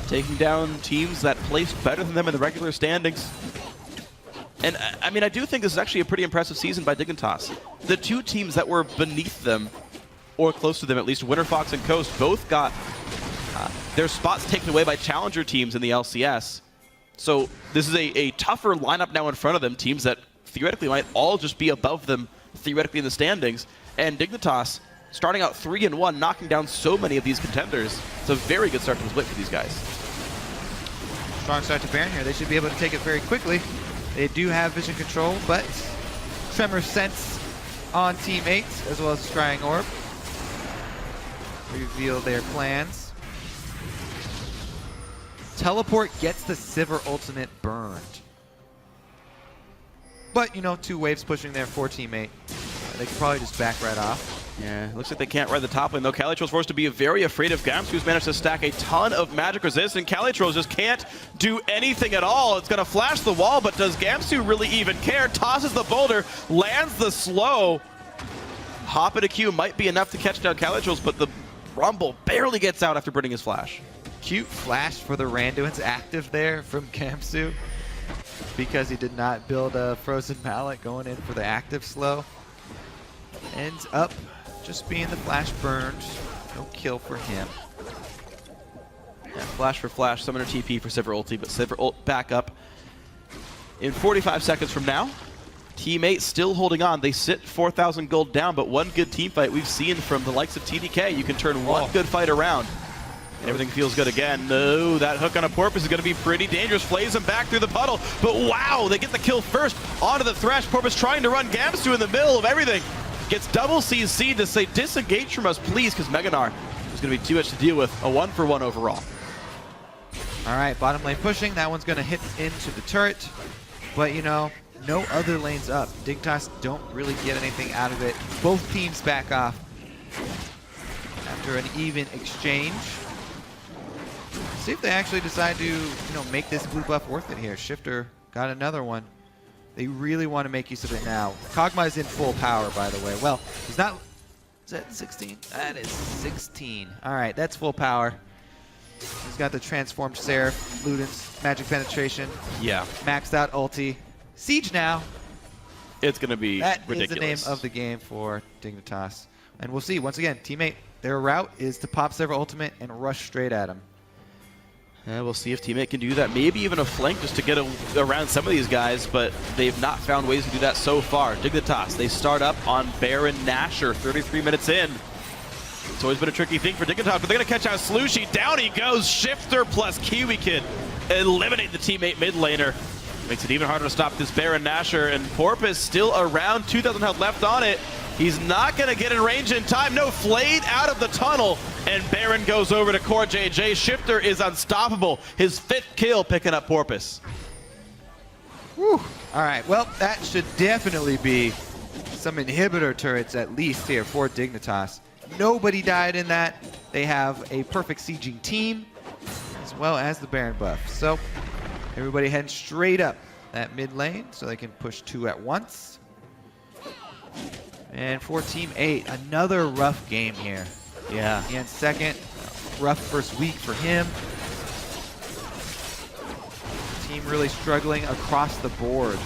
Taking down teams that placed better than them in the regular standings. And I mean, I do think this is actually a pretty impressive season by Dignitas. The 2 teams that were beneath them, or close to them at least, Winterfox and Coast, both got their spots taken away by challenger teams in the LCS. So this is a tougher lineup now in front of them, teams that theoretically might all just be above them theoretically in the standings. And Dignitas starting out 3-1, knocking down so many of these contenders. It's a very good start to the split for these guys. Strong start to Baron here. They should be able to take it very quickly. They do have vision control, but Tremor Sense on teammates, as well as Scrying Orb. Reveal their plans. Teleport gets the Sivir ultimate burned. But, you know, 2 waves pushing there for teammate. They can probably just back right off. Yeah, looks like they can't ride the top lane, though. Calitro's forced to be very afraid of Gamsu, who's managed to stack a ton of magic resist, and Calitro just can't do anything at all. It's going to flash the wall, but does Gamsu really even care? Tosses the boulder, lands the slow. Hop into Q might be enough to catch down Calitros, but the Rumble barely gets out after burning his flash. Cute flash for the Randuin's active there from Gamsu, because he did not build a Frozen Mallet going in for the active slow. Ends up just being the flash burned. No kill for him. Yeah, flash for flash, summoner TP for Sivir ulti, but Sivir ult back up in 45 seconds from now. Teammate still holding on. They sit 4,000 gold down, but one good team fight we've seen from the likes of TDK. You can turn one good fight around, and everything feels good again. No, that hook on a Porpoise is going to be pretty dangerous. Flays him back through the puddle, but wow, they get the kill first onto the Thresh. Porpoise trying to run Gamsu in the middle of everything. Gets double CC to say, disengage from us, please, because Meganar is going to be too much to deal with. A 1-for-1 overall. All right, bottom lane pushing. That one's going to hit into the turret. But, you know, no other lanes up. Dignitas don't really get anything out of it. Both teams back off after an even exchange. See if they actually decide to, you know, make this blue buff worth it here. Shifter got another one. They really want to make use of it now. Kog'Maw is in full power, by the way. Well, he's not... Is that 16? That is 16. All right, that's full power. He's got the transformed Seraph, Luden's magic penetration. Yeah. Maxed out ulti. Siege now. It's going to be ridiculous. That is the name of the game for Dignitas. And we'll see, once again, teammate, their route is to pop Sivir ultimate and rush straight at him. And we'll see if teammate can do that. Maybe even a flank just to get around some of these guys, but they've not found ways to do that so far. Dignitas, they start up on Baron Nashor, 33 minutes in. It's always been a tricky thing for Dignitas, but they're going to catch out Slushy. Down he goes. Shifter plus Kiwi Kid eliminate the teammate mid laner. Makes it even harder to stop this Baron Nashor, and Porpoise still around, 2,000 health left on it. He's not going to get in range in time. No, flayed out of the tunnel, and Baron goes over to Core JJ. Shifter is unstoppable. His 5th kill picking up Porpoise. Whew. All right, well, that should definitely be some inhibitor turrets at least here for Dignitas. Nobody died in that. They have a perfect sieging team, as well as the Baron buff. So everybody heading straight up that mid lane so they can push 2 at once. And for Team 8, another rough game here. Yeah. Ian second, rough first week for him. Team really struggling across the board.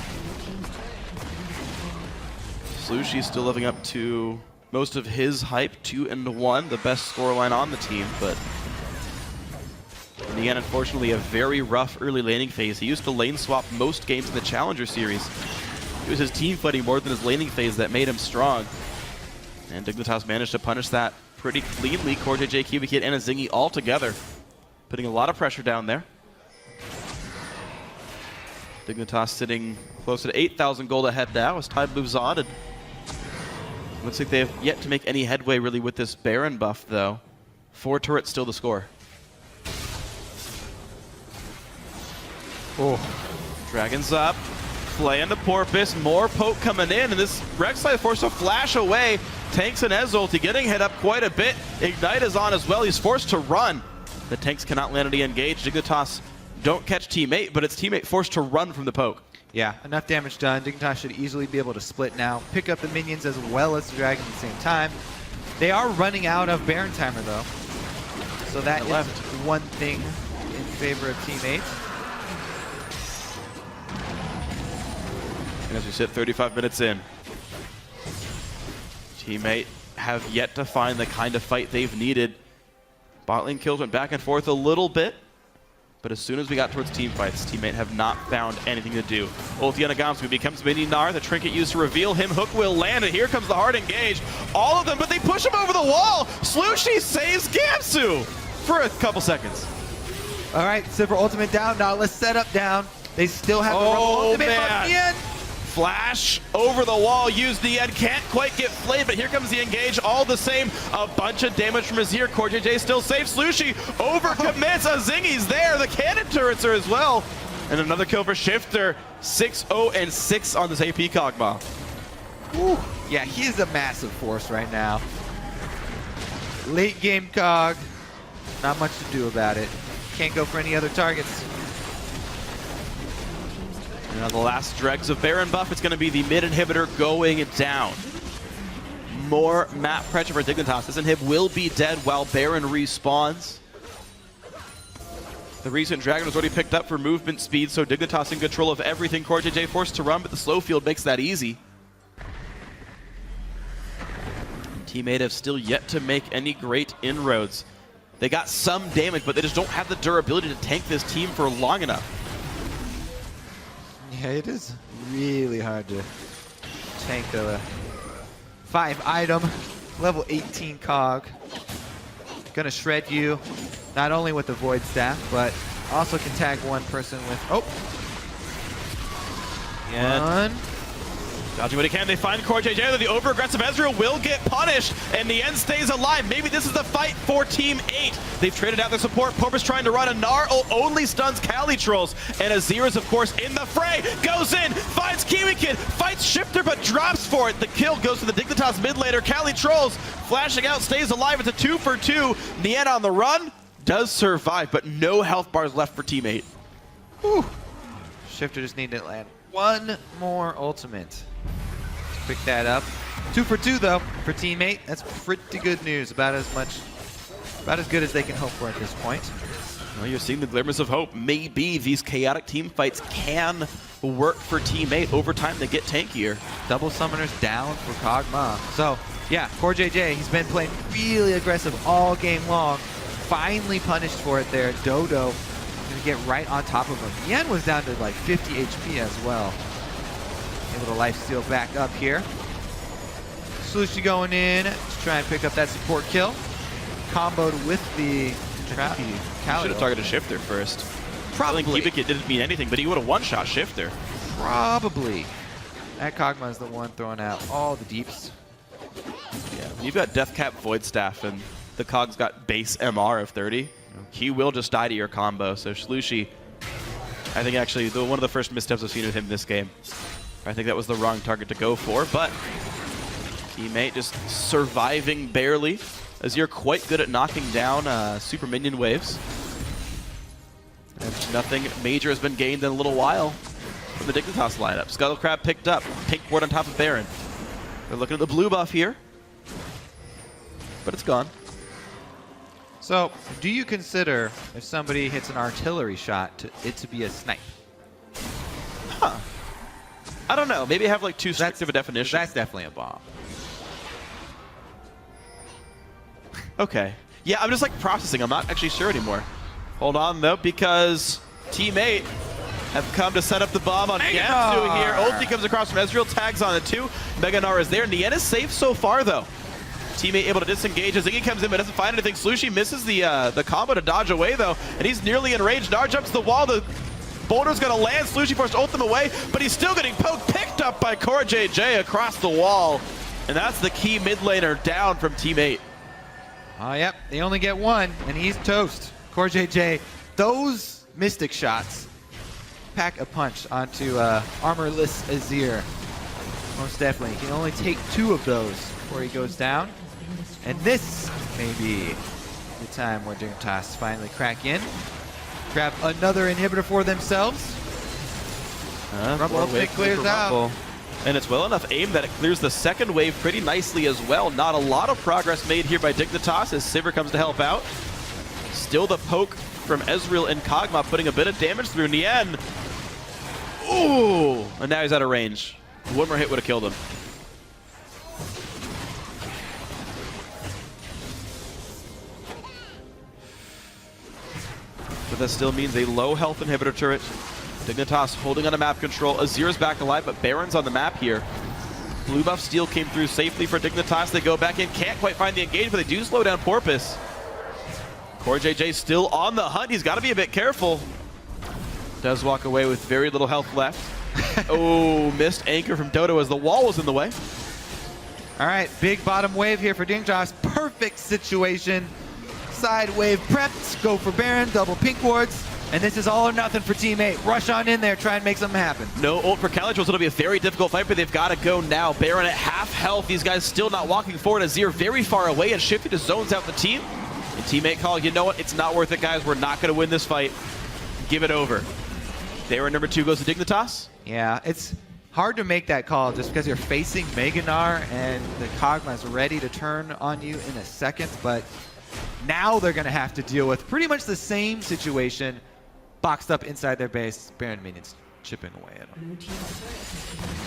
Slushy's still living up to most of his hype, 2-1, the best scoreline on the team, but in the end, unfortunately, a very rough early laning phase. He used to lane swap most games in the Challenger Series. It was his team fighting more than his laning phase that made him strong. And Dignitas managed to punish that pretty cleanly. Core JJ, Kiwi Kid, and a Zingy all together, putting a lot of pressure down there. Dignitas sitting closer to 8,000 gold ahead now as time moves on. And looks like they have yet to make any headway really with this Baron buff, though. 4 turrets still to score. Oh, Dragons up. Play into Porpoise, more poke coming in, and this Rek'Sai forced to flash away. Tanks and Ez ulti getting hit up quite a bit. Ignite is on as well, he's forced to run. The tanks cannot land any engage. Dignitas don't catch teammate, but it's teammate forced to run from the poke. Yeah, enough damage done. Dignitas should easily be able to split now, pick up the minions as well as the dragon at the same time. They are running out of Baron timer though, so that is one thing in favor of Team 8. And as we sit 35 minutes in, teammate have yet to find the kind of fight they've needed. Bot lane kills went back and forth a little bit, but as soon as we got towards team fights, teammate have not found anything to do. Ulti on Agamsu becomes Mini Gnar, the trinket used to reveal him. Hook will land, and here comes the hard engage. All of them, but they push him over the wall. Slushy saves Gamsu for a couple seconds. All right, Silver ultimate down now. Let's set up down. They still have the ultimate on the end. Flash over the wall, used the end, can't quite get flayed, but here comes the engage all the same. A bunch of damage from Azir. Core JJ still safe. Slushy overcommits. A Zingy's there. The cannon turrets are as well. And another kill for Shifter. 6-0-6 on this AP Kog'Maw. Yeah, he's a massive force right now. Late game Cog, not much to do about it. Can't go for any other targets. Now the last dregs of Baron buff, it's going to be the mid inhibitor going down. More map pressure for Dignitas. This inhib will be dead while Baron respawns. The recent Dragon was already picked up for movement speed, so Dignitas in control of everything. Core JJ forced to run, but the slow field makes that easy. Teammate have still yet to make any great inroads. They got some damage, but they just don't have the durability to tank this team for long enough. Yeah, it is really hard to tank a 5-item, level 18 Cog. Gonna shred you, not only with the Void Staff, but also can tag one person with, one. Dodging what he can, they find Core JJ. The over-aggressive Ezreal will get punished, and the end stays alive. Maybe this is the fight for Team 8. They've traded out their support. Porpoise trying to run. A Gnar only stuns Cali Trolls, and Azir is, of course, in the fray. Goes in, finds Kiwi Kid, fights Shifter, but drops for it. The kill goes to the Dignitas mid laner. Cali Trolls flashing out, stays alive. It's a 2-for-2. Nien on the run, does survive, but no health bars left for Team 8. Whew. Shifter just needed to land one more ultimate. Let's pick that up. 2-for-2 though for Team 8. That's pretty good news. About as good as they can hope for at this point. Well, you're seeing the glimmers of hope. Maybe these chaotic team fights can work for Team 8. Over time, they get tankier. Double summoners down for Kog'Maw. So, yeah, Core JJ, he's been playing really aggressive all game long. Finally punished for it there. Dodo to get right on top of him. Yen was down to like 50 HP as well. Able to lifesteal back up here. Slushie going in to try and pick up that support kill. Comboed with the trap. Should have targeted Shifter first. Probably. I think Cubic didn't mean anything, but he would have one-shot Shifter. Probably. That Kog'Maw is the one throwing out all the deeps. Yeah, when you've got Death Cap Void Staff and the Cog's got base MR of 30, he will just die to your combo. So Slushie, I think actually one of the first missteps I've seen with him this game. I think that was the wrong target to go for, but teammate just surviving barely, as you're quite good at knocking down super minion waves. And nothing major has been gained in a little while from the Dignitas lineup. Scuttlecrab picked up, pink ward on top of Baron. They're looking at the blue buff here, but it's gone. So, do you consider if somebody hits an artillery shot it to be a snipe? Huh. I don't know. Maybe have like too strict of a definition. That's definitely a bomb. Okay. Yeah, I'm just like processing. I'm not actually sure anymore. Hold on though, because teammate have come to set up the bomb on Gamsu here. Ulti comes across from Ezreal, tags on it too. Meganar is there. Nien is safe so far though. Teammate able to disengage as Iggy comes in but doesn't find anything. Slushie misses the combo to dodge away though, and he's nearly in range. Nar jumps the wall. The boulder's gonna land. Slushie forced to ult them away, but he's still getting poked. Picked up by Core JJ across the wall. And that's the key mid laner down from teammate. Oh, yep. They only get one, and he's toast. Core JJ, those Mystic shots pack a punch onto armorless Azir. Most definitely. He can only take 2 of those before he goes down. And this may be the time where Dignitas finally crack in. Grab another inhibitor for themselves. Rumble ultimate clears out. And it's well enough aimed that it clears the second wave pretty nicely as well. Not a lot of progress made here by Dignitas as Sivir comes to help out. Still the poke from Ezreal and Kog'Maw putting a bit of damage through Nien. Ooh! And now he's out of range. One more hit would have killed him. But that still means a low health inhibitor turret. Dignitas holding on to map control. Azir's back alive, but Baron's on the map here. Blue buff steal came through safely for Dignitas. They go back in, can't quite find the engage, but they do slow down Porpoise. Core JJ still on the hunt. He's got to be a bit careful. Does walk away with very little health left. Oh, missed anchor from Dodo as the wall was in the way. All right, big bottom wave here for Dignitas. Perfect situation. Side wave prepped. Go for Baron, double pink wards. And this is all or nothing for teammate. Rush on in there, try and make something happen. No ult for Caligos. It'll be a very difficult fight, but they've got to go now. Baron at half health. These guys still not walking forward. Azir very far away and shifted to zones out the team. And teammate call, you know what? It's not worth it, guys. We're not going to win this fight. Give it over. Baron number 2 goes to Dignitas. Yeah, it's hard to make that call just because you're facing Meganar and the Kog'Maw is ready to turn on you in a second. But now they're going to have to deal with pretty much the same situation. Boxed up inside their base, Baron minions chipping away at them.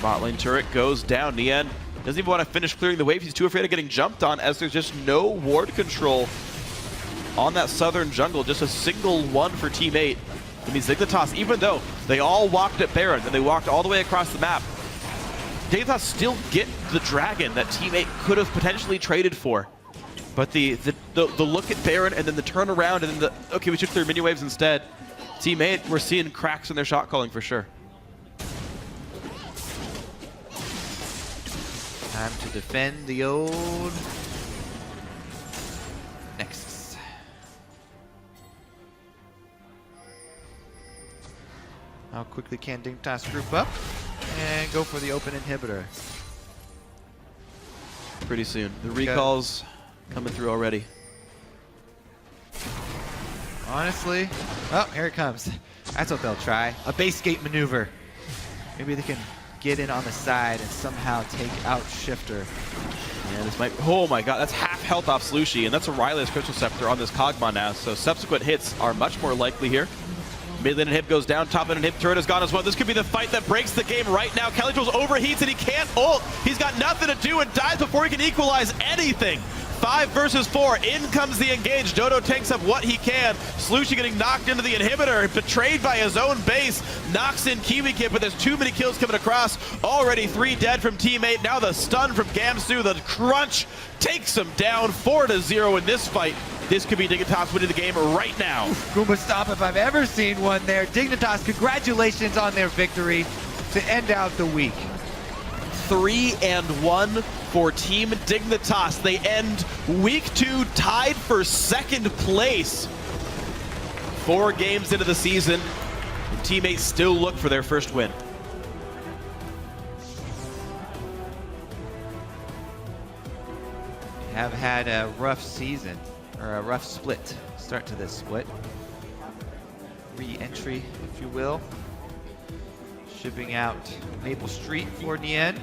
Bot lane turret goes down. Nien doesn't even want to finish clearing the wave. He's too afraid of getting jumped on as there's just no ward control on that southern jungle. Just a single one for teammate. It means Dignitas, even though they all walked at Baron and they walked all the way across the map, Dignitas still get the dragon that teammate could have potentially traded for. But the look at Baron and then the turnaround and then the, okay, we should clear mini waves instead. Teammate, we're seeing cracks in their shot calling for sure. Time to defend the old Nexus. How quickly can Dignitas group up and go for the open inhibitor? Pretty soon. The recalls coming through already. Honestly, oh, here it comes. That's what they'll try. A base gate maneuver. Maybe they can get in on the side and somehow take out Shifter. Yeah, this might, oh my god, that's half health off Slushie, and that's a Riley's Crystal Scepter on this Kog'Maw now, so subsequent hits are much more likely here. Mid lane inhib goes down, top lane inhib turret is gone as well. This could be the fight that breaks the game right now. Caligos overheats and he can't ult. He's got nothing to do and dies before he can equalize anything. 5 versus 4. In comes the engage. Dodo takes up what he can. Slushy getting knocked into the inhibitor. Betrayed by his own base. Knocks in Kiwi Kid, but there's too many kills coming across. Already 3 dead from teammate. Now the stun from Gamsu. The crunch takes him down 4-0 in this fight. This could be Dignitas winning the game right now. Goomba Stomp if I've ever seen one there. Dignitas, congratulations on their victory to end out the week. 3-1 for Team Dignitas. They end week 2 tied for 2nd place. 4 games into the season, teammates still look for their first win. Have had a rough season, or a rough split, start to this split. Re-entry, if you will. Shipping out Maple Street for Nien.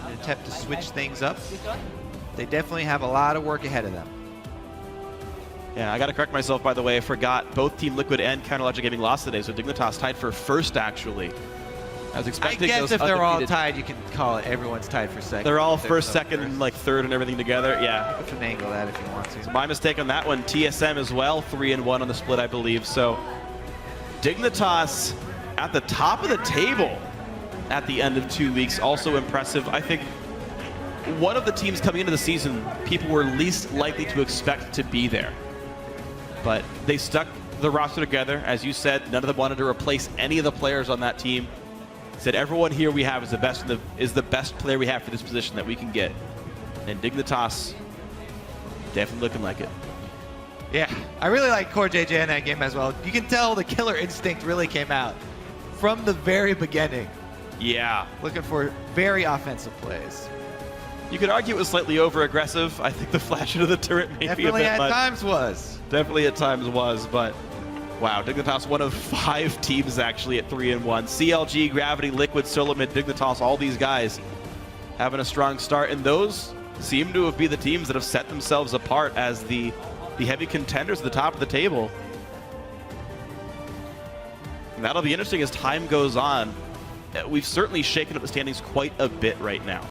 An attempt to switch things up. They definitely have a lot of work ahead of them. Yeah, I gotta correct myself, by the way. I forgot both Team Liquid and Counterlogic Gaming lost today, so Dignitas tied for 1st, actually. I was expecting I guess those if they're all undefeated- tied, you can call it everyone's tied for 2nd. They're all There's 1st, no 2nd, first. and like 3rd and everything together. Yeah. You can angle that if you want to. My mistake on that one. TSM as well, 3-1 on the split, I believe. So Dignitas at the top of the table at the end of 2 weeks. Also impressive. I think one of the teams coming into the season, people were least likely to expect to be there. But they stuck the roster together. As you said, none of them wanted to replace any of the players on that team. Said everyone here we have is the best player we have for this position that we can get. And Dignitas definitely looking like it. Yeah, I really like Core JJ in that game as well. You can tell the killer instinct really came out from the very beginning. Yeah. Looking for very offensive plays. You could argue it was slightly over-aggressive. I think the flash into the turret may be a Definitely bit at much. times was. Definitely at times was, but wow, Dignitas one of 5 teams actually at 3-1. CLG, Gravity, Liquid, Solomid, Dignitas, all these guys having a strong start, and those seem to be the teams that have set themselves apart as the heavy contenders at the top of the table. And that'll be interesting as time goes on. We've certainly shaken up the standings quite a bit right now.